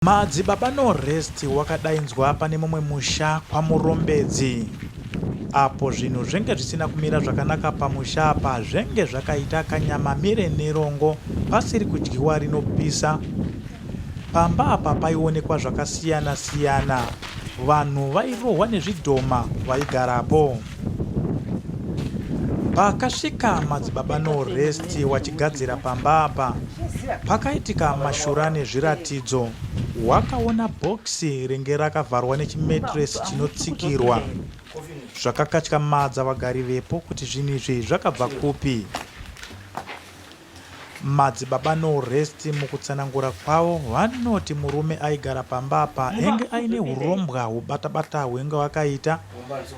Madzibaba no rest wakadainzwa pane mumwe musha kwamurombedzi. Apo zvinhu zvenge zvisina kumira zvakanaka pamusha apa zvenge zvakaita kanyama mire nerongo pasiri kudyiwa rinopisa. Pamba apa paionekwa zvakasiyana siyana. Vanhu vairohwa nezvidhoma vaigarapo. Pakasvika madzibaba no rest wachigadzira pamba apa pakaitika mashura nezviratidzo. Wakaona bhokisi ringe rakavharwa nechimetresi chinotsikirwa. Zvakakatyamadza vagari vepo kuti zvinhu izvi zvakabva kupi. Madzibaba no rest mukutsanangura kwavo vanoti murume aigara pamba apa enge aine hurombwa hubatabata hwenge hwakaita.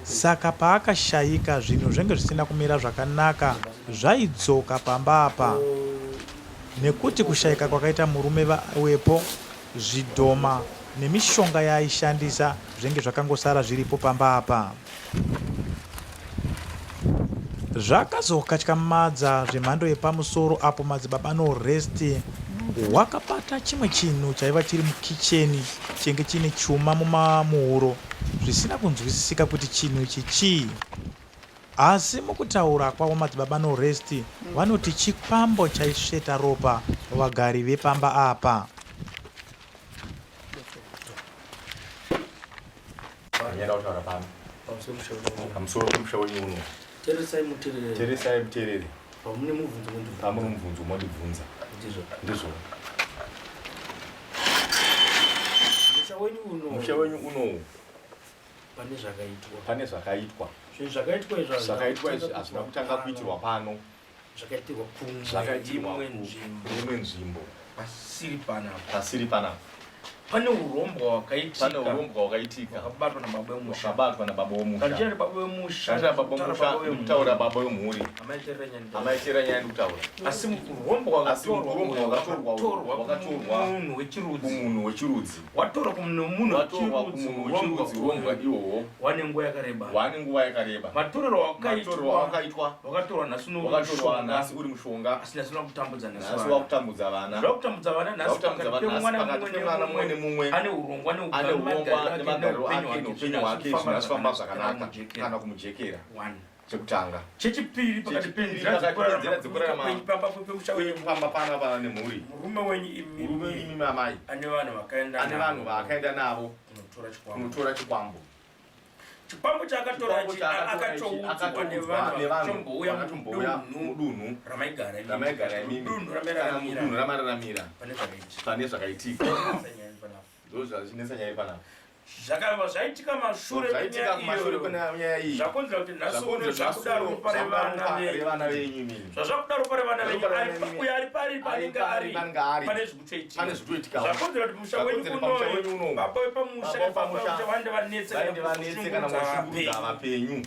Saka paakashayika zvinhu zvenge zvisina kumira zvakanaka zvaidzoka pamba apa. Nekuti kushayika kwakaita murume wepo, zvidhoma nemishonga yaaishandisa zvenge zvakangosara zviripo pamba apa. Zvakazokatyamadza zvemhando yepamusoro apo madzibaba no rest wakabata chimwe chinhu chaiva chiri mukicheni chenge chine chuma muhuro zvisina kunzwisisika kuti chinhu ichi chii. Asi mukutaura kwavo madzibaba no rest vanoti chikwambo chaisveta ropa vagari vepamba apa. Pamusoro pemusha wenyu uno. Teresai muterere. Pamune mubvunzo mondibvunza. Ndizvo. Musha wenyu uno. Pane zvakaitwa. Zvakaitwa izvi hazvina kutanga kuitirwa pano. Zvakaitirwa mumwe nzvimbo. Pasiri panapa. Pane urombo wakaitika. Wakabatwa nababa vomusha. Kanjira baba vomusha. Kutaura baba vemhuri. Amaitera nyaya kutaura. Asi urombo wakatorwa munhu wechirudzi. Watorwa kumunhu wechirudzi. Urombo ihwohwo wane nguva yakareba. Matorero wakaitwa. Wakatorwa nhasi uri mushonga. Asina kutambudza nhasi. Nhasi wakutambudza vana. Zvakutambudza vana nhasi Mwana mumwe ane urongwa nemagariro ake noupenyu hwake zvinasifamba zvakanaka kana kumujekera. Chekutanga. Chechipiri pakati penzira dzekurarama pamba panapa nemhuri. Murume wenyu imi amai ane vanhu vakaenda navo kunotora chikwambo. Chikwambo chaakatora akatoudzwa nevanhu vakatombouya mudunhu ramaigara dunhu ramararamira pane zvakaitika. Ndozvazvinetsa nyaya panapa. Zvakabva zvaitika mashure kwenyaya iyi. Zvakonzera kuti nhasi uno zvakudaro pare vana venyu. Zvazvakudaro pare vana venyu. Uyo ari pari panenge ari. Pane zvikutoitika. Zvakonzera kuti musha wenyu uno. Baba wepamusha vande vanetse kana kushungurudza vapenyu.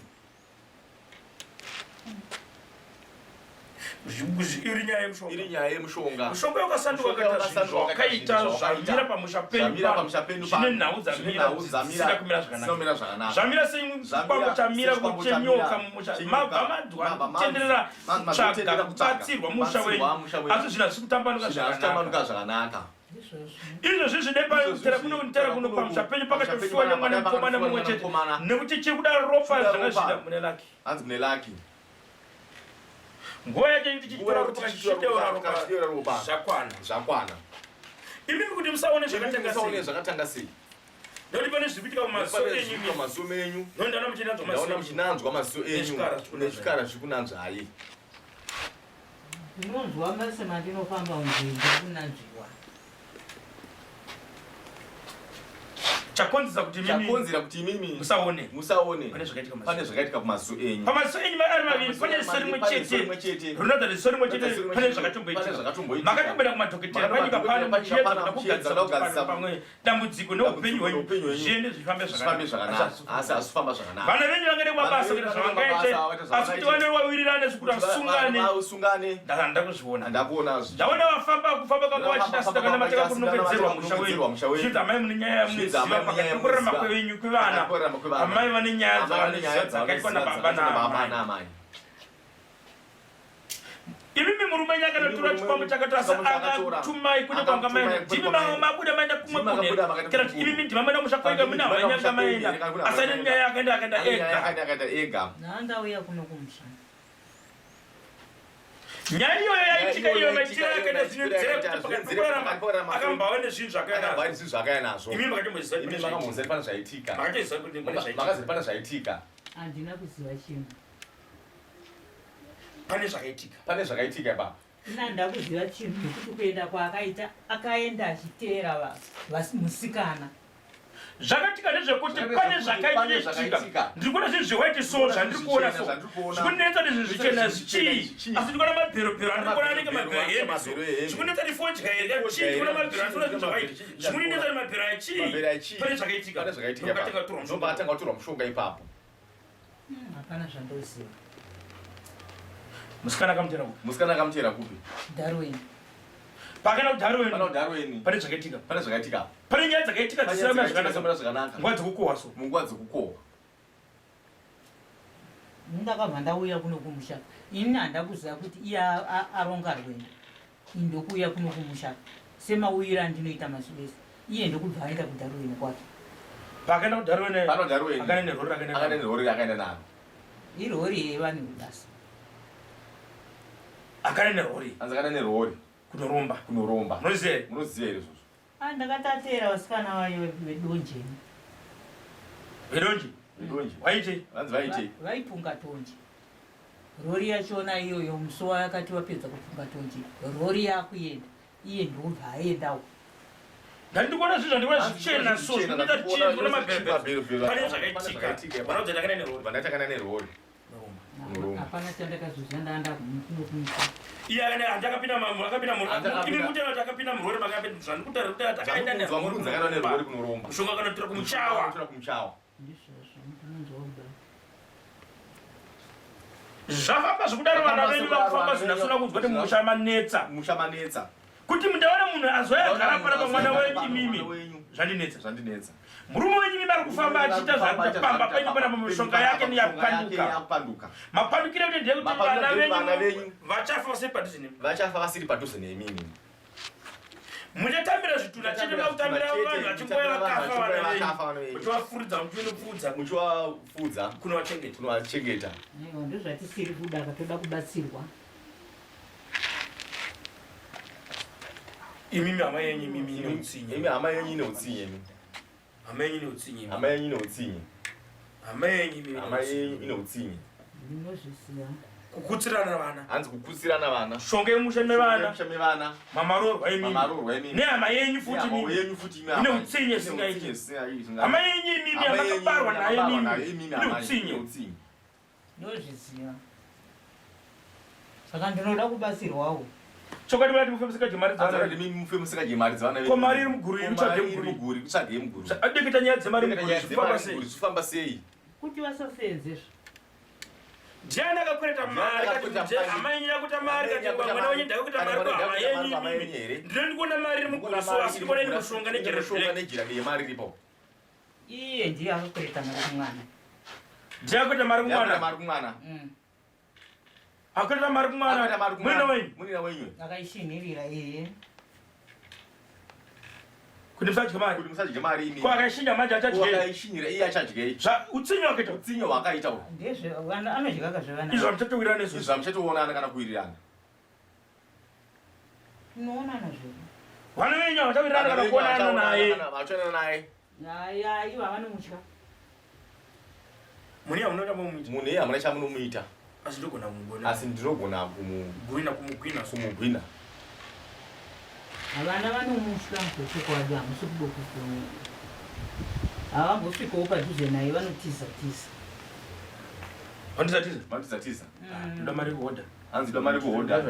Iri nyaya yemushonga. Mushonga wakasanduka wakaita zvamira pamusha penyu zvine nhau dzamira kumira zvakanaka. Zvamira sechikwambo chamira kuchenyoka mumusha. Mabva madwa kutenderera kutsvaga kubatsirwa musha wenyu. Asi zvina zviri kutambanuka zvakanaka. Izvozvi zvidepatera kuno pamusha penyu pakatofiwa nemwana mukomana mumwe chete. Nekuti chiri kuda ropa zvanga zvida mune laki. Hanzi mune laki. Nguva yake tichitora ropa zvakwana. Imi kuti musaone zvakatanga sei. Ndoti pane zvipitika mumaziso menyu. Ndaona muchinanzwa maziso enyu. Nezvikara zviri kunanzvai. Ndinonzwa mase mandinofamba unzvimbo kunanzviwa. Chakonzera kuti mimi musaone. Pane zvakaitika kumaziso enyu. Pamaziso enyu ari maviri pane ziso rimwe chete. Rinodza ziso rimwe chete pane zvakatomboitika. Makatomboenda kumadhokotera panyika pano muchiedza kugadzisa pamwe dambudziko neupenyu hwenyu zviende zvifambe zvakanaka. Asi hazvifamba zvakanaka. Vana venyu vangade mabasa kuti zvavangaite. Asi kuti vane wawirirane zvekuti vasungane. Ndakuzviona. Ndaona vafamba kufamba kwanga vachidasita kana mataka kunopedzerwa musha wenyu. Zviti amai mune nyaya yamunoziva. Kurama kwenyu kwevana amai vane nyaya dzakaitwa nababa naamai. Imimi murume nyakanotora chipambo chakatasa akatumai kuti kwanga maenda ndimi mamwe mabuda maenda kumwe kune kana kuti imimi ndima maenda mushakwega muna manyanga maenda asane nyaya akaenda ega naandauya kuno kumushanda nyaya iyoyo yaitika iyo maitira akaenda zvinyodzera kuti pakati akambawa nezvinhu zvakaya nazvo imimi makatomboziva pana zvaitika makatoziva kuti makaziva pana zvaitika handina kuziva chinhu pane zvakaitika baba nanda kuziva chinhu nekuti kuenda kwaakaita akaenda achiteera musikana zvakatika nezvekuti pane zvakaitika ndiri kuona zvinhu zvewaiti so zvandiri kuona so zvikunetsa nezvinhu zvichena zvichii asi ndikuona mabheropero andiri kuona anenge mabhero ehema so zvikunetsa nefodya here chii ndikuona mabhero andikuona zvinhu zvakaiti zvikunetsa nemabhero achii pane zvakaitika ndobatanga kutorwa mushonga ipapo hapana zvandoziva musikana akamutera kupi Darwin pakana kudarweni pane zvakaitika pane nyaya dzakaitika dzisiramira zvakanaka munguva dzekukohwa ndakabva ndauya kuno kumusha ini handa kuziva kuti iye aronga rwendo indokuuya kuno kumusha semauyira andinoita masuvese iye ndokubva aenda kudarweni kwake pakaenda kudarweni akaenda nerori akaenda naro irori yevanhu basa akaenda nerori kunoromba munoziva izvozvo ndakatatera vasikana vayo vedonjeni vaite vaipunga tonje rori yachona iyoyo musowa yakati wapedza kupunga tonje rori yakuenda iye ndobva aendawo ndandikuona zvinhu zvandikuona zvichena so zvinoita tichiona mabhero pane zvakaitika vandakana nerori hapana chandakazoziva ndaanda kunokumisa iye andakapinda murori zvandikutaura kuti atakaenda nerori kunoromba mushonga kanotora kumuchawa zvafamba zvekudaro vana venyu vakufamba zvinasuna kunzwa kuti mushamanetsa kuti mundaona munhu azoyagara para pamwana wenyu imimi zvandinetsa murume wenyu imimi ari kufamba achiita zvakuita pamba penyu pana mishonga yake niyapanduka mapandukire kuti ndeye kuti vana venyu vachafa vasiri padhuze neimimi muchatambira zvituna chete makutambira vanhu vachingoya vakafa vana venyu muchivafuridza muchiwafudza kunovachengeta ndozvatisiri kuda katoda kubatsirwa imimi hama yenyu imimi ine utsinye ndinozvisiya kukutsirana vana hanzi kukutsirana vana shonga yemusha mevana mamarorwa imimi nehama yenyu futi ine utsinye singaiti hama yenyu imimi amakabarwa naye ine utsinye ndozvisiya saka ndinoda kubatsirwawo chokwadi vati mufe musikadyemaridza ko mari iri muguru kutsvage muguru adeketa nyaya dzemari muguru zvifamba sei kuti vasasenzezvo ndiani akakwereta mari hama yenyu yakuita mari mwana wenyu ndakuita mari hama yenyu imimi ndinondikuona mari iri muguru so asi ndikuona ine mushonga nejira yemari iripo iye ndiye akakwereta mari kumwana ndiye akuita mari kumwana akweta mari kumwana munina wenyu akaishinhirira iye kuti musadye mari ko akaishinya manje akaishinyira iye achadyei utsinye wakaita utsinye hwakaita anodyaka zvevana izvo hamuchatowirana izvo hamuchatoonana kana kuwirirana tinoonana zvedu vana venyu havachawirirana kana kuonana naye ivo havanomutya muni hamuna chamunomuita asi ndinogona kumugwina havana vanomutya chokwadi hamusi kudoku havambosvikawo padhuze naye vanotiza vandizatiza ndoda mari kuhodha hanzi ndoda mari kuhodha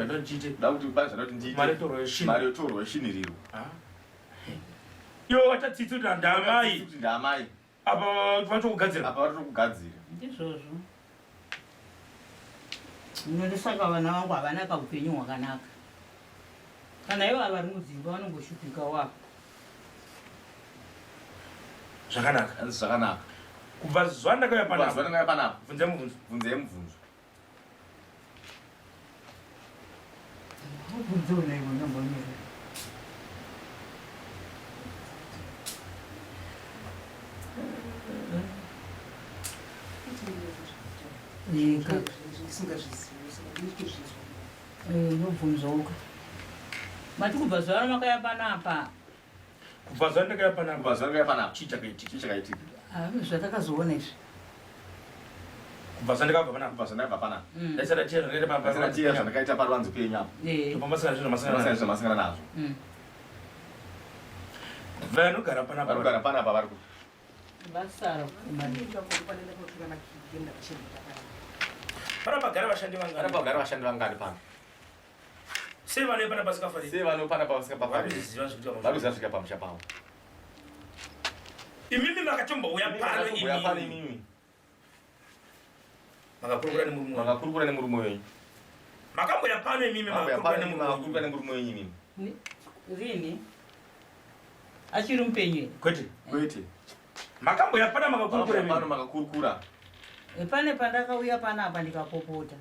da kuti mari yotorwa yeshiniriro iwo watatsitsi kuti ndamai apa vatokugadzira ndizvozvo ndosaka vana vangu havana kaupenyu hwakanaka kana ivo vari mudzimba vanongoshupika wako zvakanaka kubva zuva ndakauya panapa bvunze mubvunzo bvunze yemubvunzo Nobvunzoka mati kubva zuva ramakaya panapa kubva zuva ndakaya panapa kubva zuva ndakaya panapa chii chakaitika zvatakazoona izvi kubva zuva ndakabva panapa kubva zuva ndakabva panapa ndaisada tiya zvandakaita paruvanzi penyu apo topambasana zvinhu zvamasangana nazvo vanogara panapa vari vasara panapagara vashandi vangani pano sei vanoi panapa vasikapafariziva zvisvika pamusha pavo imimi makachombouya pano imimi makakurukura nemurume wenyu makamboya pano imimi makakurukura nemurume wenyu imimi rini achiri mupenyu kwete makamboya pana makakurukura pane pandakauya panapa ndikapopota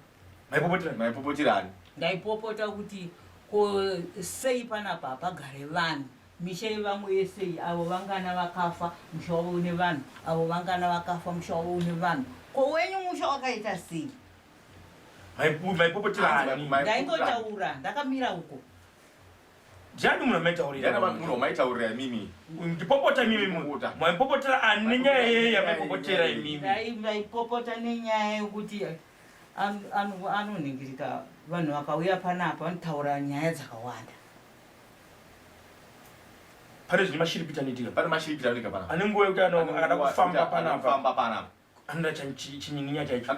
maipopotirani ndaipopota kuti ko sei panapa pagare vanhu misha yevamwe yesei avo vangana vakafa musha wavo une vanhu avo vangana vakafa musha wavo une vanhu ko wenyu musha wakaita sei maipopotirani ndaingotaura ndakamira uko ndiani munhu maitaurira imimi ndipopota imimi maipopotera ani nenyaya yeye yamaipopotera imimi maipopota nenyaya yekuti anoningirika vanhu vakauya panapa vanotaura nyaya dzakawanda pane zvine mashiripitanitika pane mashiripitanitika panapa ane nguva yekuti akada kufamba panapa anoda chinyinya chaicho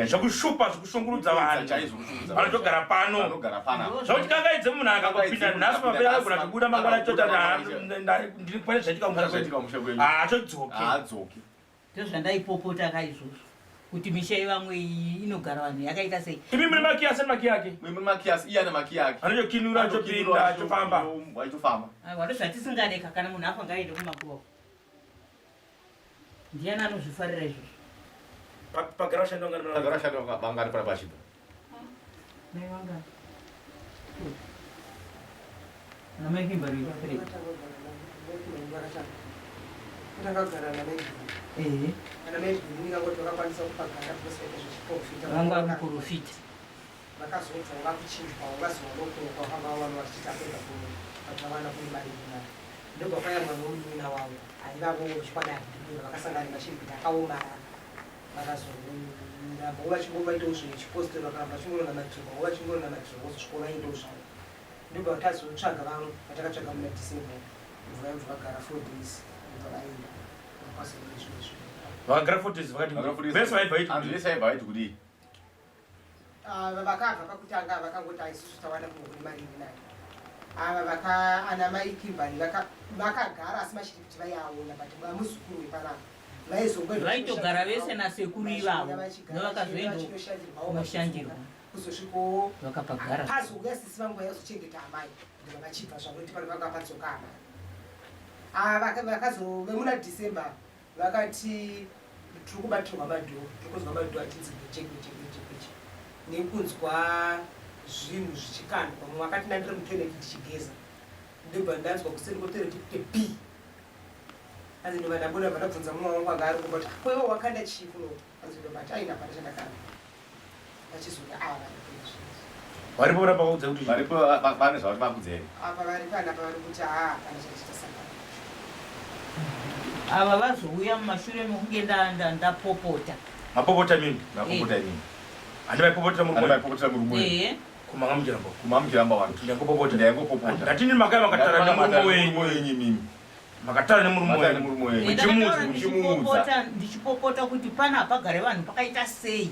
zvakushupa zvikushungurudza vanhu vanotogara pano zvakuti kangaidze munhu akangopinda nhasi mapera agona kubuda mangwana chota ndiri pane zvaitika musha kwenyu haadzoki ndozvandaipopota kaizvozvo kuti misha yevamwe iyi inogara vanhu yakaita sei imi mune makiyasi ane maki yake iye ane maki yake anochokinura achopinda achofamba wado zvatisingade kana munhu afa ngaende kumakuva ndiani anozvifarira izvozvo pagara vashandi vangani pana pashipa naivangani namaikimbariri vanga muprofita vakazobva vakuchinjwa vazonokuroka vakanga vanhu vachichitapenda kuvana kunemarivunana ndobva kwayamwa nomunina wavo aivavo chikwadani vakasangana nemashiripiti akaomara vakazoramba vachivaitawo zvechipostori vakaramba vachingorona vachingorona vozosvika vaendawo zvavo ndobva tazotsvaga vamwe vatakatsvaga muna December mvura yobva vagara 4 days ndobva vaenda vakagara 4 days vese vaibva vaiti kudii vakabva pakutanga vakangoti aisusu tawana kune marivunana ava ana mai Kimbari vakagara asi mashiripiti vaiaona but muzukuru wepanapa vaitogara vese nasekuru ivavo novakazoenda kunoshandirwa kuzosvikawo vakapagara pazouya sisi vangu vayazochengeta amai ndova vachibva zvanoti pano vanga padzoka amai vakazovemuna December vakati tiri kubatirwa madhoo tiri kuzwa madhoo achinzi chechechechecheche nekunzwa zvinhu zvichikandwa mumwe akati ndandiri mutoileti ndichigeza ndobva ndanzwa kuseri kwotoileti kute b anzi ndobva ndambona vandabvunza mumwe wangu anga ari kumbati kwewo wakanda chii kuno anzi ndobati aina pata chandakanda vachizoti varipo rapakaudza kuti varipo pane zvavati vakudzeri apa vari panapa vari kuti kana chachita saka ava vazouya mumashure mekunge ndapopota mapopota mini handi maipopotera murume kumanga muchiramba ndatini makai makatara nemurume wenyu makatara nemurume wenyu ndichipopota kuti pana pagare vanhu pakaita sei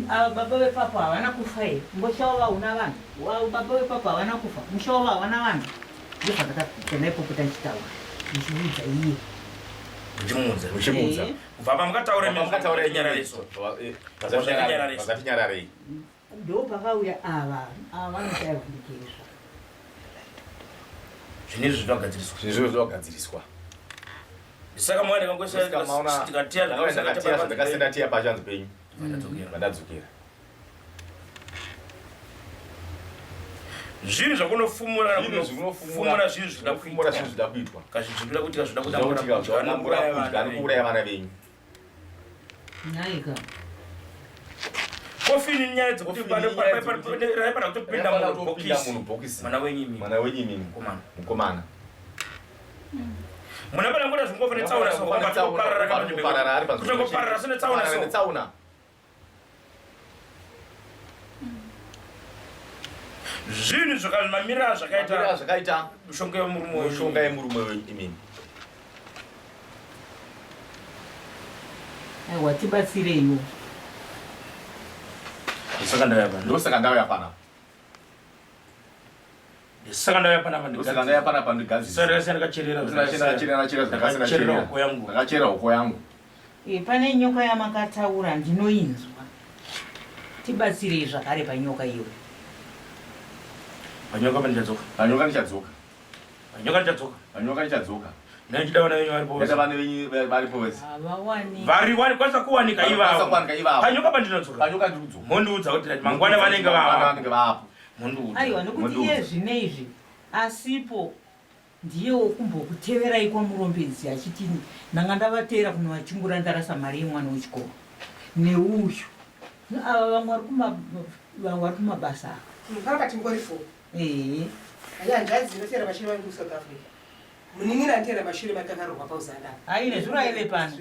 baba vepapa havana kufa here mbosha wavo hauna vanhu baba vepapa havana kufa musha wavo havana vanhu ndozvandaipokuta ndichitaura ndichiudza iye muchimuudza kubva apa mukataura nyarariso nyararei ndo pakauya ava vanoshaya kundikeresa zvinezvi zvinogadziriswa saka ndakasendatiya pachanzi penyu vandadzokera zvinhu zvakunofumura zvinhu zvida kuitwa kazvizvikuda kuti zvida kuuraya vana venyu naika kofini nyaya dzekuti raipana kutopinda munhubhokisi mwana wenyu mimi mukomana muna pana ngoda zvingova netsauna kutongoparara senetsauna zvinhu zvakamirira zvakaita mishonga yemurume weimini aiwa tibatsireiwo ndosaka ndauya pana ndakachera uko yangu pane nyoka yamakataura ndinoinzwa tibatsirei zvakare panyoka iyo panyoka ndichadzoka nechida vana venyu varipo vese variwani kwanisa kuwanika ivavo panyoka pandinodzoka mondiudza kuti mangwana vanenge vavapo aiwa nokuti iye zvine izvi asipo ndiye wokumbokuteverai kwamurombedzi achitini ndanga ndavateera kuno vachingura ndarasa mari yemwana wechikoro neuyu ava vamwe vari kumabasa vakati ngori 4 hanzi ndinotera mashure vangu South Africa muningira nditera mashure matakarurwa pauzanda aine zviro aive pano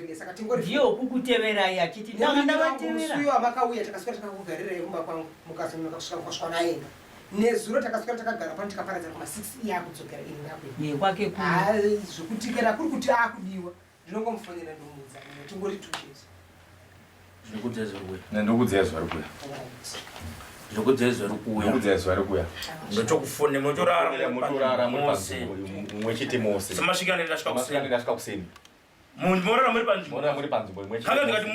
ndiye wokukuteverai achiti ndanga ndavatevera usuyo amakauya takaswera takakugarirai kumba kwangu mukasvika kwasvana aenda nezuro takaswera takagara pano tikaparadza kuma 6 yakudzokera ini ndakwe kwake zvokutikera kuri kuti akudiwa ndinongomufonera ndomudza tingori tuchezi ndokudzezwa rikuya ndochokufone motorara mumwe chete mose samasvika ndasvika kuseni morara muri panzvimbo imwe kanga ndikati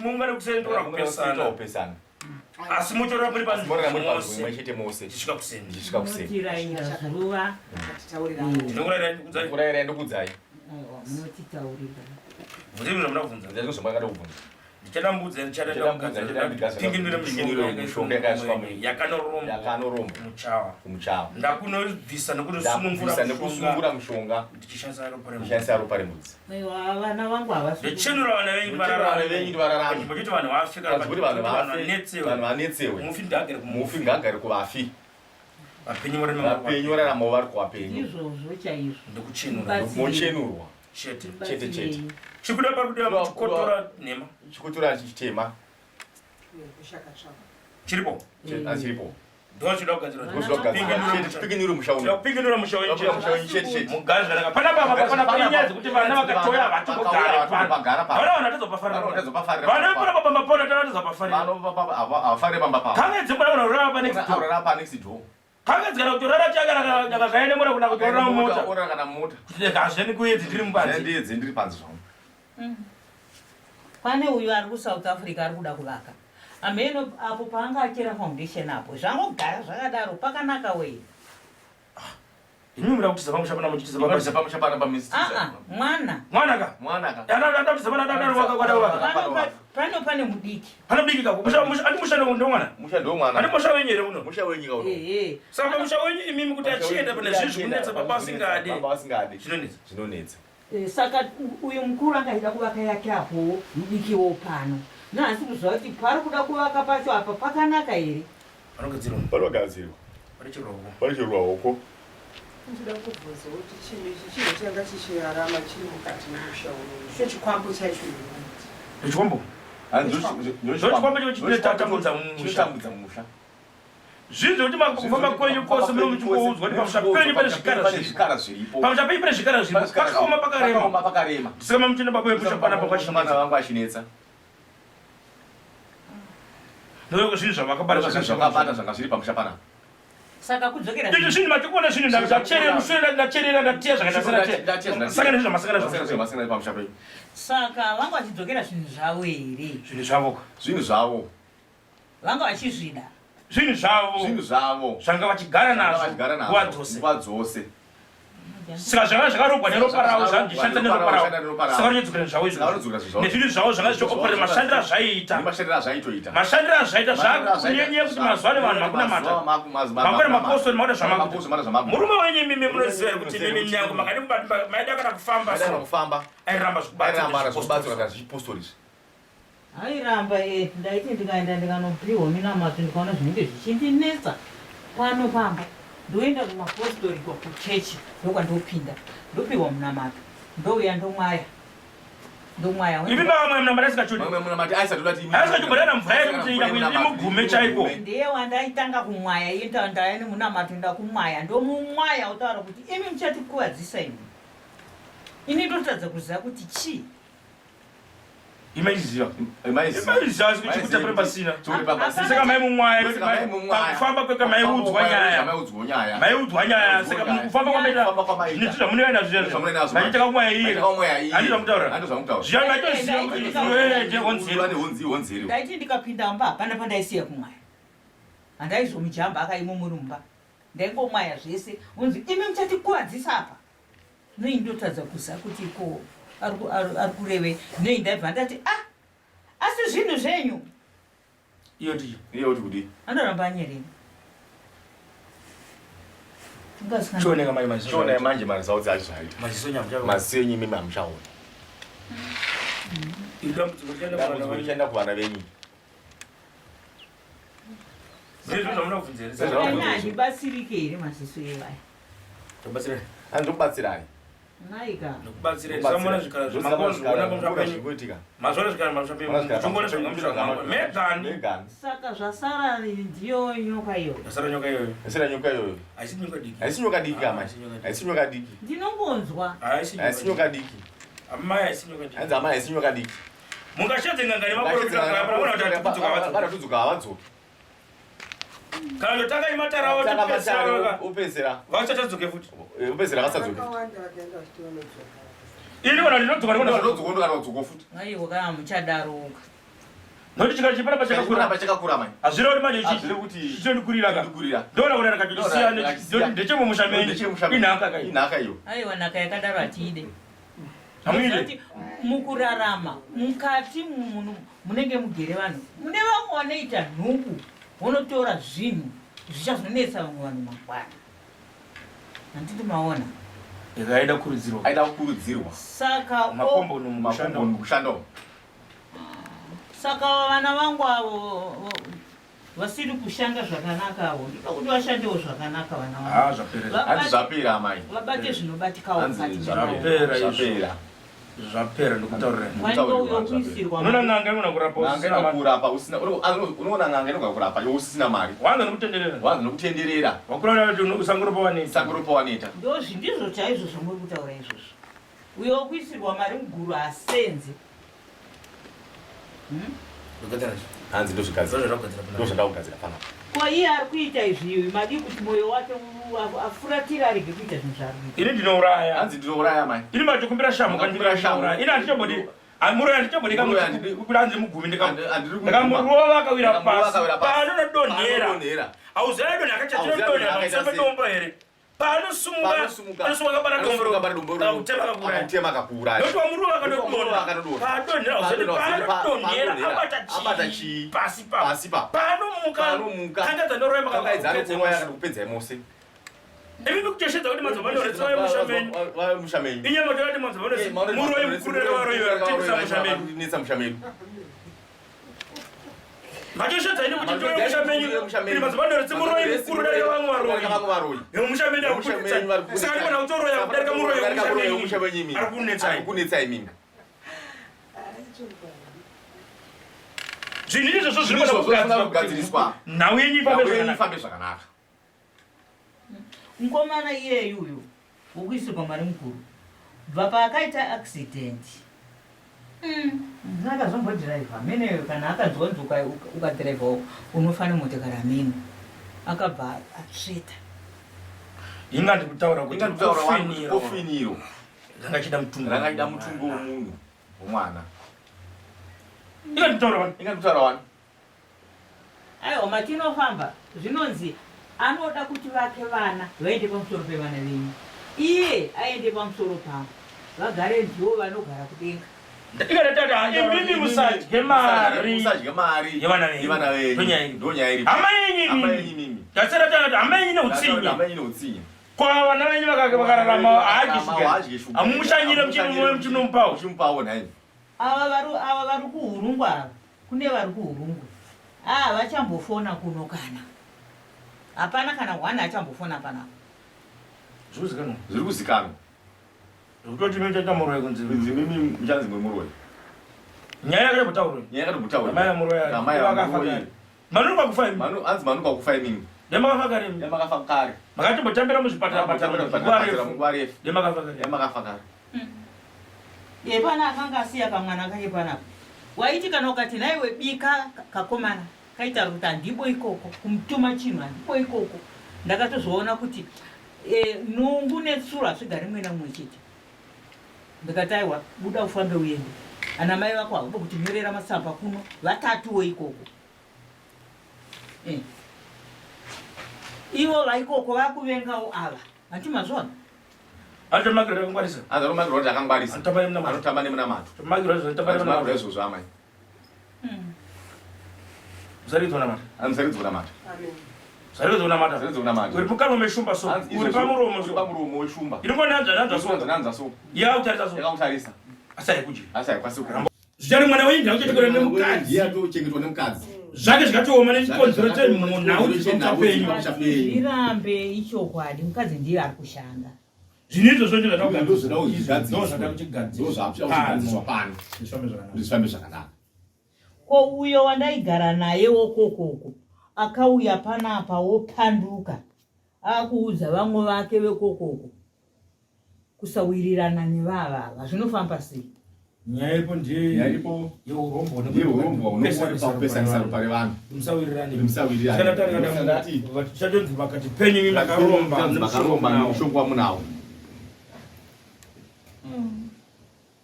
mungane kuseni tora kupesana asi motorara muri panzvimbo imwe chete mose ndisvika kuseni munotiraira zuva ndokurayirai ndokudzai munotitaurira vunzei muna kubvunza ndazvimwe kubvunza ndichadambudza ndichadapingindure mishonga yakaiswa yakanoromba kumuchawa ndakunovhisa nekusunungura mushonga ndichishandisa ropa remudzi vana vangu ndichenura vana venyu vararamekuti vanhu vanetsewe mufi ngagare kuvafi vapenyu vararamawo vari kuvapenyu izvozvo chaizvo ndikuchenurwa chete chikuda pakudiwa chikotora nhema chikotora chitema chiripo ndochida kugadzirapinginiro musha wenmugazi zvakanaka pana nyaya dzekuti vana vakatoya vatogare vana vatadzopafarira pambapona tadzopafarira kange dzimboda vanhu rava panext door kange dzikana kutorara chakakaendemura kuna kutorara mota kazveni kuyedzi tiri mubanzi ndiri panzi zvamo pane uyu ari kuSouth Africa ari kuda kuvaka ameno apo paanga achera foundation apo zvangogara zvakadaro pakanaka wei inimi muda kuti Pamusha pana muchitiza Pamusha pana pamisi mwanaka ana kuti sabana dadaro wakakwada pano pane mudiki kako andi musha ndo mwana andi musha wenyere uno musha wenyika uno saka musha wenyu imimi kuti achienda pane zvinhu kunetsa baba asingade zvinonetsa saka uyu mukuru angaida kuvaka yake apo mudikiwo pano nasi kuzva kuti pari kuda kuvaka pacho apa pakanaka here panogadzirwa pane chirwahoko ndida kubvunza kuti chinhu changa chichirarama chiri mukati memusha uno icho chikwambo chacho chikwambo chinotamudza musha zvinhu zvokuti makufamba kwenyu kwose muchiudzwa kuti pamusha penyu pane zvikara zviripo pamusha penyu pane zvikara zviripo pakaoma pakarema saka mamuchenda baba wemusha panapa kwachimana vangu achinetsa ndoyoko zvinhu zvavakabata zvanga zviri pamusha panapa saka kudzokera izvi zvinhu matikuona zvinhu ndacherera mushure ndacherera ndatiya zvakasaka nezvamasanganisira pamusha penyu saka vanga vachidzokera zvinhu zvavo here zvinhu zvavo vanga vachizvida zvinhu zvavo zvanga zvanga vachigara nazvo nguva dzose saka zvanga zvakarogwa neropa ravo zvandishandisa neropa ravo saka rinodzokera zvavo izvozvo nezvinhu zvavo zvanga zvichioperera mashandiro azvaiita zvakunyenyeye kuti mazuva ane vanhu makunamata mangwana mapostori makuda zvamakuta murume wenyu mimi munoziva kuti mimi nyangu maida kana kufamba airamba zvikubatsira zvipostori airamba ndaiti ndikaenda ndikanopiwa minamato ndikaona zvinenge zvichindinetsa pano pamba ndoenda kumapostori kuchechi ndokwandopinda ndopiwa munamato ndouya ndomwaya ivi vamwe munamati asikachobodana mvura yedu kuti imugume chaiko ndiye wandaitanga kumwaya iye ndaya nemunamato ndakumwaya ndomumwaya utaura kuti imi muchatikuwadzisa ini ndotadza kuziva kuti chii imaiziva sikutapira pasina saka maimumwaya pakufamba kweka maiudzwa nyaya saka mukufamba kwamaita zvinhu zvamunoenda zvaiitaka kumwaya iye handizva mutaura zviyangaitoziva ndaiti ndikapinda mba hapana pandaisiya kumwaya handaizomujamba akaimo muri mumba ndaingomwaya zvese unzi imi muchatikuwadzisa apa noi ndotadza kuziva kuti ko ari kureve nei ndaibva ndati asi zvinhu zvenyu iyo kuti anoramba anyereni chionai manje mari zao dzacho zvaita maziso enyu imimi hamuchaona ichaenda kuvana venyu handibatsirike here maziso evaya andokubatsirai naika saka zvasara ndiyo nyoka iyoyo haisi nyoka diki haisi nyoka diki ndinongonzwa haisi nyoka diki hanzi amai haisi nyoka diki mungashetengangani havadzoki kana ndotanga imatarawo upedzera vachatadzoke futi upedzera vasadzoke ini kana ndinodzoka futi aiwa kana muchadaroka nokuti chikara chiparamba chakakura mai hazvireva kuti manje chichondikurira ndoona kuti rakachitosiya ndechemumusha menyu inhaka iyo aiwa nhaka yakadaro hatiide hamuide mukurarama mukati munenge mugere vanhu mune vamwe vanoita nhuku vonotora zvinhu zvichazonetsa vamwe vanhu mangwana handiti maona aida kukurudzirwa saka makombo nomukushanda saka vana vangu avo vasiri kushanda zvakanaka avo ndida kuti vashandewo zvakanaka vana vangu zvapera amai vabate zvinobatikawo zvapera ndokutauriraunona n'anga inokurapa unoona n'anga inokurapa iwe usina mari wanza nokutenderera wakurana kuti usangoropa waneta ndizvo chaizvo zvamuri kutaura izvozvo uyo wokuisirwa mari muguru asenzi hanzi ndozvandakugadzira panapa ko iye ari kuita izvi madi kuti mwoyo wake afuratira arege kuita zvinhu zvaari ini ndinouraya hanzi ndinouraya mai ini matokumbira shamuka ini handichabodi amuro handichabodi kuranzi mugumi ndakamurova akawira pasi paanonodonhera hauzayadonha akachatinotonhera pamusoro pedombo here panosumuka kabara dombo akutema akakuuraya nokuti wamurova akadodonha paadonhera hauzadi paanodonhera abata chii pasi paanomuka kanga dzandoroya makakupedzai mose Ebi kuchesheza kuti madzabano retsaye mushamenyu. Inyama kuti madzabano muroye mukuru waro tibisa mushamenyu. Machesheza ine kuti ndoye mushamenyu. Ini madzabano retsa muroye mukuru waro. Yo mushamenyu akutsa. Saka kana utoroya kudarika muroye mushamenyu. Arikunetsai mimi. Zvinhu izvozvo zvinofanira kugadziriswa. Nhau yenyu ifambe zvakanaka. Mukomana iye uyu wokuisirwa mari mukuru bva paakaita accident akazombodhiraivha meneyo kana akanzwanzuka ukadhiraivha unofanira motekari ameno akabva atsveta ingandi kutaura kuti kofiniro rangachida mutungu womunhu womwana inganditaura wani aiwa matinofamba zvinonzi anoda kuti vake vana vaende pamusoro pevana venyu iye aende pamusoro pavo vagare ndivo vanogara kudenga. Ikana tata imimi musadye mari. Musadye mari. Yevana venyu. Ndonyaya Amayenyi mimi. Tatsera tata amayenyi neutsinye. Amayenyi neutsinye. Kwa vana venyu vakararama haadyi. Amushanyire muchinomupawo. Muchimupawo naye. Ava vari kuhurungu ava. Kune vari kuhurungu. Vachambofona kuno kana. Hapana kana hwana achambofona panapa. Zviri kuzikanwa. Zvokutoti mimi tatamurwa kunzi. Mimi mchanzi mwemurwe. Nyaya yakati kutaurwa. Nyaya yakati kutaurwa. Amaya murwe. Amaya murwe. Manu kwakufa imi. Anzi manu kwakufa imi. Demakafa kare. Demakafa kare. Makati mbotambira muzvipatara nguva refu. Demakafa kare. Demakafa kare. Pana akanga asiya kamwana kake panapa. Waiti kana ukati naiwe bika kakomana kaita ruta ndipo ikoko kumtuma chinwa ndipo ikoko. Ndakatozoona kuti nungu netsura zvigare mwena mumwe chete. Ndakataiwa buda ufambe uende. Ana mai vako hakuda kuti nyorera masamba kuno vatatuwo ikoko. Ivo vaikoko vakuvengawo ava. Hantimazvona. Antomakira kungwarisa. Antomakira kuti akangwarisa. Anotamba nemunamato. Tomakira zvitamba nemunamato. Izvozvo amai. Musaridzwa namata. Musaridzwa namata. Amen. Musaridzwa namata. Musaridzwa namata. Uri mukanwa meshumba so. Uri pamuromo so. Uri pamuromo weshumba. Inongonanza so. Yautarisa so. Yautarisa. Asai kuji. Asai kwasuka. Zvichari mwana wenyu uchengetwa nemukadzi. Iya uchengetwa nemukadzi. Zvake zvakatioma nechikonzero chemunhu uchipenyu. Zvirambe ichokwadi mukadzi ndiye ari kushanda. Zvinizvo zvonje zvakagadzirwa pano. Zvifambe zvakanaka. Ko uyo wandaigara naye wokokoko akauya panapa wopanduka akuudza vamwe vake vekokoko kusawirirana nevava zvinofamba sei? Nyaya ipo ndiye yeurombo unopesa pare vanhu. Musawirirana. Chatonzi vakati penyu mimi makaromba mushongo munawo.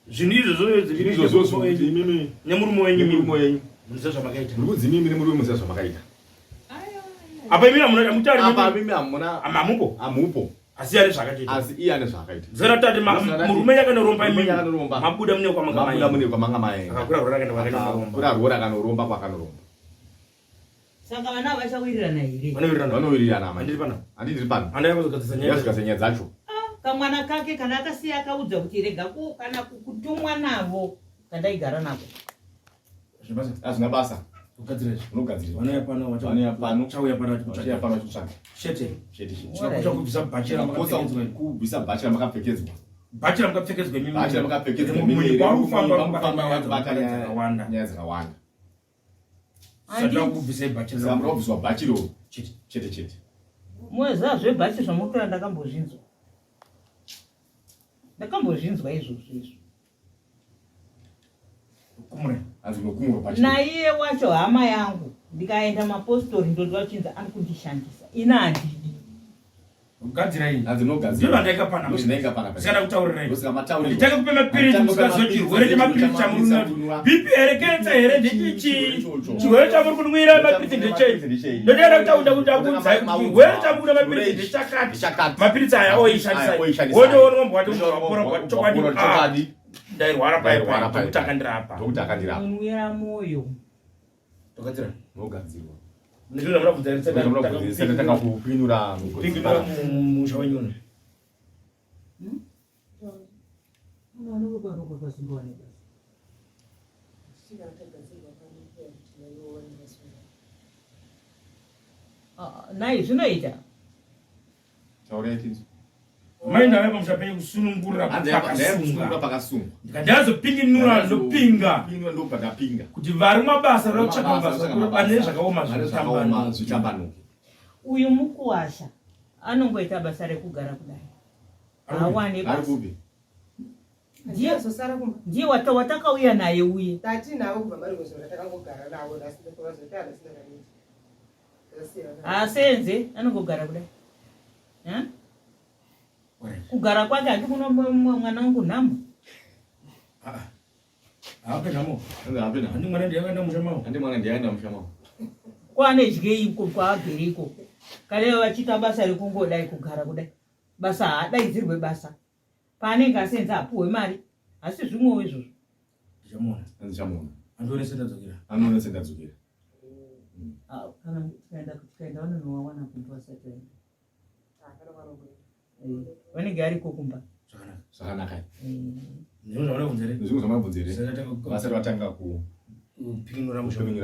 Zvinizvo mimi nemurume wenyu muziva zvamakaita. Muri kudzimimi nemurume muziva zvamakaita. Apa mimi amutari apa mimi amuna amupo. Asi ari zvakaita. Asi iye ane zvakaita. Zera tati murume yakanoromba mimi. Mabuda mune kwamanga mai. Akakura rora kanoromba kwakanoromba. Saka vana vachawirirana here? Vanowirirana mai. Handiri pano. Handikazogadzisa nyaya dzacho. Kamwana kake kana akasiya akaudza kuti rega kana kutumwa navo kandaigara nako. Azvina basa. Unogadzira. Vanoya pano. Chauya pano kutsvaka. Shete. Kubvisa bhachira makapfekedzwa. Bhachira makapfekedzwa mimi. Bhachira makapfekedzwa mimi. Kwakufamba nyaya dzakawanda. Kubvisa bhachira. Zamura kubviswa bhachiro. Chete. Mweza zvebhachi zvamutora ndakambozvinzwa. Ndakambozvinzwa izvozvo. Kumure. Azinokumura bhachiro. Na iye wacho hama yangu ndikaenda mapostori ndodwa chinza ari kundishandisa. Ina handidi. Ugadzira iyi. Azinogadzira. Ndiyo ndaika pana. Ndaika pana. Saka kutaurira. Ndosika matauriro. Nditaka kupe mapiriti musikazoti rwere chemapiriti chamuruna. BP here kensa here ndichichi. Chirwere chamuri kunwira mapiriti ndechei. Ndotenda kutaunda kunza rwere chamuri mapiriti ndechakati. Mapiriti aya oishandisa. Wono ombo wati wapora chokwadi. Ndairwara pairwara kutaka ndirapa. Unwira moyo. Tokadzira. Nogadzirwa. Ndiro ndakubvunza kupinura musha wenyuno. Nai zvinoita. Maenda wepa mushapenye kusunungurira pakasunga. Ndikazopinginura ndopinga. Pinwa ndopinga. Kuti vari mabasa rochaka basa pane zvakaoma zvitambanuka. Uyu mukuwasha anongoita basa rekugara kudai. Hawane basa. Ndiye watakauya naye uye. Tati nawo kubva bari kuzora takangogara nawo asi ndopazotana sina nini. Asenze anongogara kudai. Kugara kwake ati kuno mwana wangu namo. Apena. Andi mwana ndiakaenda mushamao. Kwane jike iko kwageriko. Kale vachita basa rekungodai kugara kudai. basa haadaidzirwe basa paanenge asenza apuwe mari asi zvimwewo izvozvo ndichamona anoone sendadzokera kana tikaenda vanonowawana kuntu vasati vaenda vanenge ariko kumba zvakanaka nezvimwe zvamabvunzere vasati vatanga kupinura mushonyi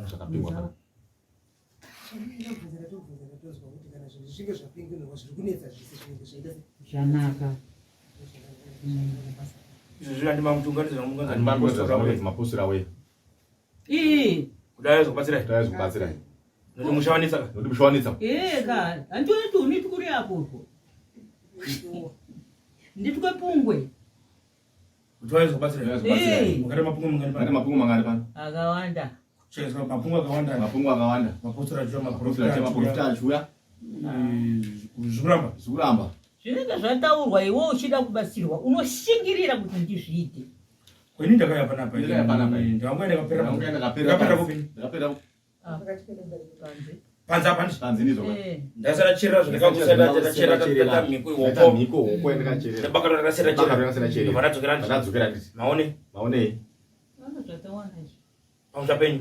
zvakapingwa zvanaka mapostura we kudai zokubatsirai noti mushawanisa ka handoti uniti kuri apopo nditwe pungwe mapungu mangani pano akawanda mapungu akawanda maprofita achiuya zvikuramba zvinenge zvataurwa iwe uchida kubatsirwa unoshingirira kuti ndizviite kweni ndakaya panapa panzi ndizo ndasara chira zvandakakusatachira miko huko ndabaka rakasira chira vanadzokera maonei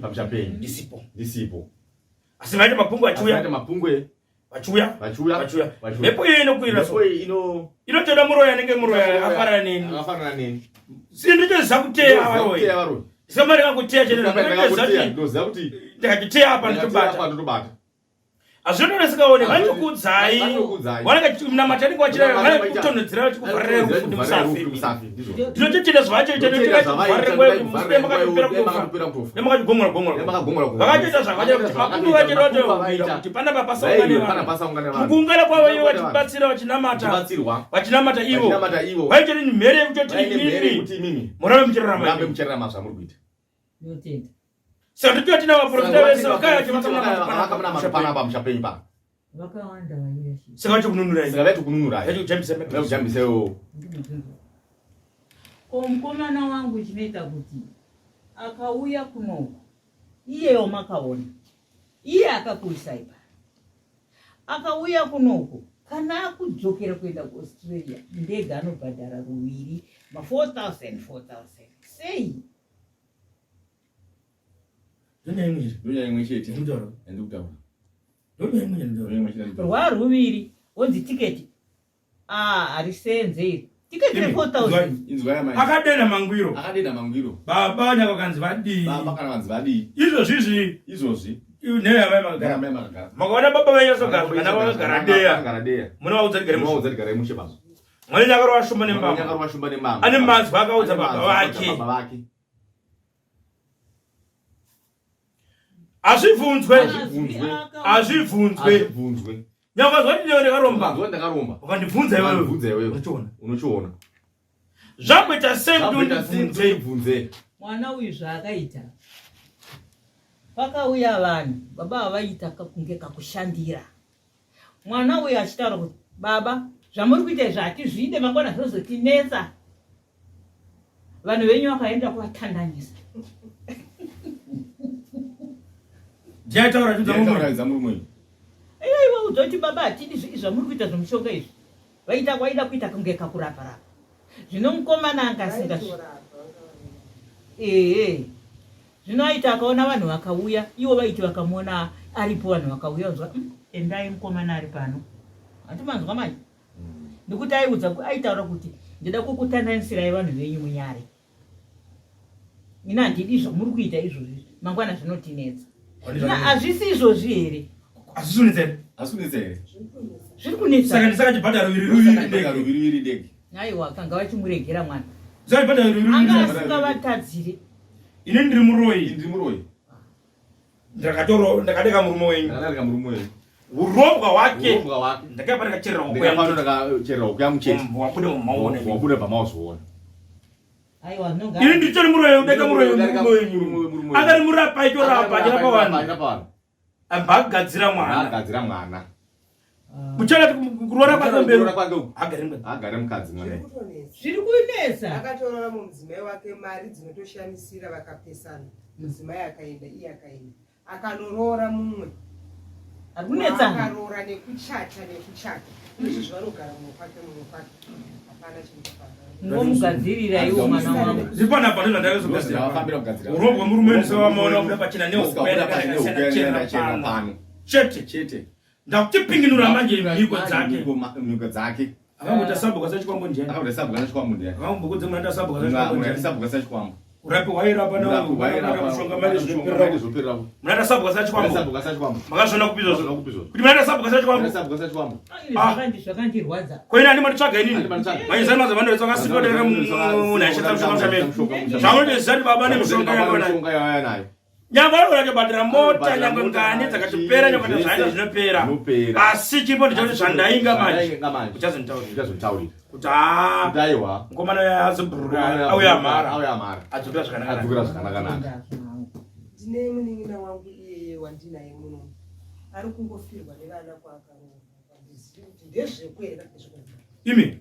pamusha penyu ndisipo asi maite mapungu achiuya mhepo iyo inokwira inotoda muroya anenge muroya afanana neni sindichoziva kuteya varoi isamari kanguteya chenezati ndikachiteya apa nditobata azvinotonesikaone vanokudzai vanakamunamataniko vachira vanakutonhodzera vachikuvharira rufu ndimusafi ndinochitida zvavachoitenemakachipera vakatoita zvakachira kuti mapungu vachira kuti panapa pasaungane vanhu mukuungana kwavo ivo vachibatsira vachinamata ivo vaitori mhere yekutoti imimi murave muchirarama zvamuri kuita saka ndicho tina vaprofita vese vakaya vakamuna mushapenyu pa vakawanda vanyira saka vaitokununurai kujambisewo mukomana wangu chinoita kuti akauya kunoku iyeyo makaona iye akakuisai pano akauya kunoku kana akudzokera kuenda kuaustralia ndege anobhadhara ruviri ma4000 sei rwaruviri onzi tiketi harisenze tiketi re4000 akadenda mangwiro baba nyakakanzi vadii izvozvi makaona baba venyasogara kana vakagara deya muna vaudzarigare mushe baba mwene nyakaro washumba nembama ane mazwi akaudza baba vake azvibvunzwe nyakazwa kuti newe ndakaromba ukandibvunza iwewe unochiona zvakuita sei kuti undibvunze mwana uyu zvaakaita pakauya vanhu baba avaita kunge kakushandira mwana uyu achitaura kuti baba zvamuri kuita zvatizvide mangwana zvozotinetsa vanhu venyu vakaenda kuvatandanyisa ndiataura zvamuri iwe udzoti baba hatidi zvamuri kuita zvomushonga izvi vaida kuita kunge kakuraparapa zvino mukomana angasinga zvino aita akaona vanhu vakauya ivo vaiti vakamuona aripo vanhu vakauya uzwa endai mukomana ari pano hatimanzwa manje nekuti aitaura kuti ndida kukutandanisirayi vanhu venyu munyare ina handidi zvamuri kuita izvozvi mangwana zvinotinetsa hazvisi izvozvi here asunitsa here zviri kunetsa saka ndisakachibhadhara ruviri ndege aiwa kanga vachimuregera mwana anga asingavatadzire ini ndiri muroyi ndakadeka murume wenyu urobwa hwake ndakaipa ndakacherera ukuya mucheti wabude pamaozoona ini nditori muroyi udeka muroyi wenyu angari murapa aitorapa achirapa vanhu ambagadzira mwana muchana kurora kwake mberi agare mukadzi mwana zviri kunetsa akatorora mumudzimai wake mari dzinotoshanisira vakapesana mudzimai akaenda iye akaenda akanorora mumwe arikunetsa akarora nekuchata izvi zvarogara mumwe kwake hapana chinofana ngomugadzirira iwo mwana wangu zipana pano zvandakazogadzira urombo murume wamaona kuda pachena nehukwena pano chete ndakutipinginura manje mhiko dzake akamboita sabhuka sachikwambo ndiani akambokudze munata sabhuka sachikwambo urapi wairapa namushonga mari zvinoperera munata sabhuka sachikwambo makazviona kupi izvozvo kuti munata sabhuka sachikwambo zvakandirwadza koina ani manditsvaga inini maizani mazavanoetsa vakasipoderera munhaishatsa mushonga chamene zvamunotezizati baba nemishonga yavanayo nyangwe anorachobatira mota nyangwe ngane dzakatipera nyangwe zvaita zvinopera asi chipo ndichoti zvandainga manje uchazonditaurira kuti aiwa mukomana yazobhuruka auya amhara adzokera zvakanaka ndine munin'ina wangu iyeye wandinaye muno ari kungofirwa nevana kwaakaroa ndizivi kuti ndezvekwera imi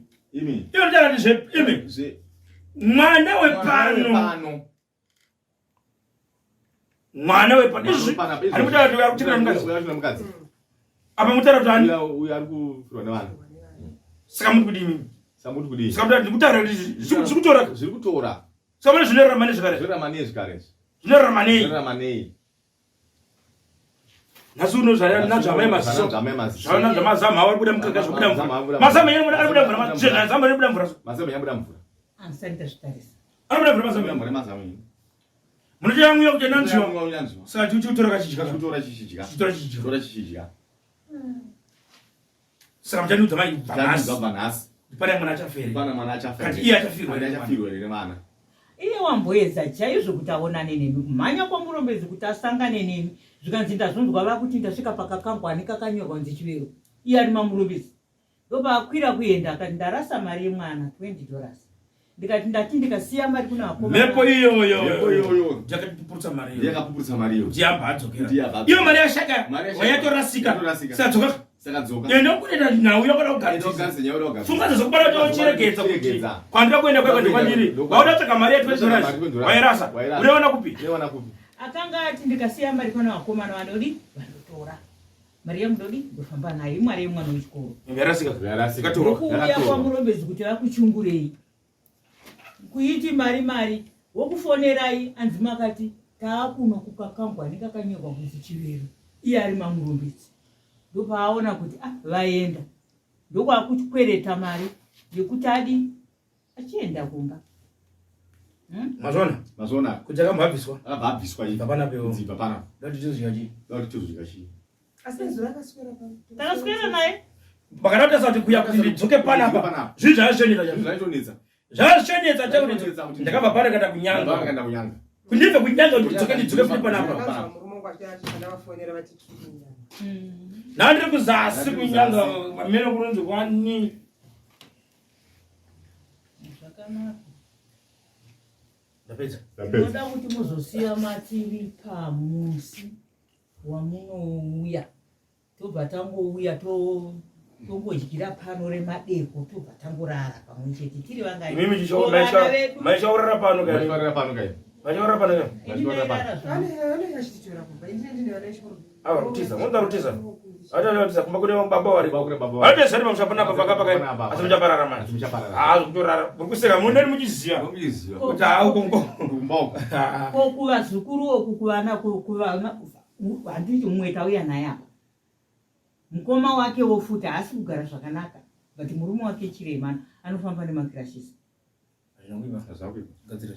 inotara ndizve mwana wepano mwana wepano ari kutaura kuti uyakutengera mukadzi apa mutaura kuti ani uyu ari kufirwa nevanhu saka muri kudini saka ndikutaura kuti zviri kutora saka mune zvinorera mane zvekare zvinorera manei nhasi uno nazvamai maziso zvaona zvamazama ari kubuda mukaka zvobuda mvura mazama yenyana ari kubuda mvura zvezama ari kubuda mvura mazama yabuda mvura ari kubuda mvura mazama munochayamwiwa kuti nanziwa saka tiutora kachichidya saka muchandiudza mai bvanhasi pane mwana achafere iye achafirwa nevana iye wamboedza chaizvo kuti aonane nemi kumhanya kwamurombedzi kuti asangane nemi zvikanzi ndazonzwa vakuti ndasvika pakakangwani kakanyorwa kunzi Chivero iye ari mamurombedzi ndobaakwira kuenda akati ndarasa mari yemwana $20 ndikati ndikasiya mari kuna vakomana mepo iyoyo yakapupurutsa mari iyo ndiamba adzokera iyo mari yashaka wayatorasika sadzoka ndokuenda nhau yakada kugadziza funga dzokubara tochiregedza kuti kwandira kuenda kwandiri waudatsvaka mari ya$20 wairasa urewana kupi akanga ati ndikasiya mari kuna vakomana vanodi vandotora mari yamudodi ndofamba nayo imwari yemwana wechikoro yarasika kwamurombedzi kuti vakuchungurei kuiti mari wokufonerai anzi makati taakuno kukakangwani kakanyorwa kunzi Chivero iye ari mamurombedzi ndopaaona kuti vaenda ndokwakukwereta mari yekuti adi achienda kumba mazona kuti akambabviswa apana peo takaswera naye pakatotesa kuti kuya kuti ndidzoke panapa zvii zvazvionesa zvazvionesa chakuti ndakabva pano kada kunyanga kundibve kunyanga kuti ndidzoke futi panapa nandiri kuzasi kunyanga mamene kunonzi wani ndapedza ndoda kuti muzosiya matiri pamusi wamunouya tobva tangouya tongodyira pano remadeko tobva tangorara pamwe chete tiri vangaimaichaurara pano kai rutiza kumba kune baba waripatesari pamushapanapa pakapakai asi muchaparara manje kutorara muri kuseka muneni muchiziva kuti kuvazukuru oku kuvana handiti mumwe tauya naye apa mukoma wake wofuta haasi kugara zvakanaka but murume wake chiremana anofamba nemakirashisi gadzira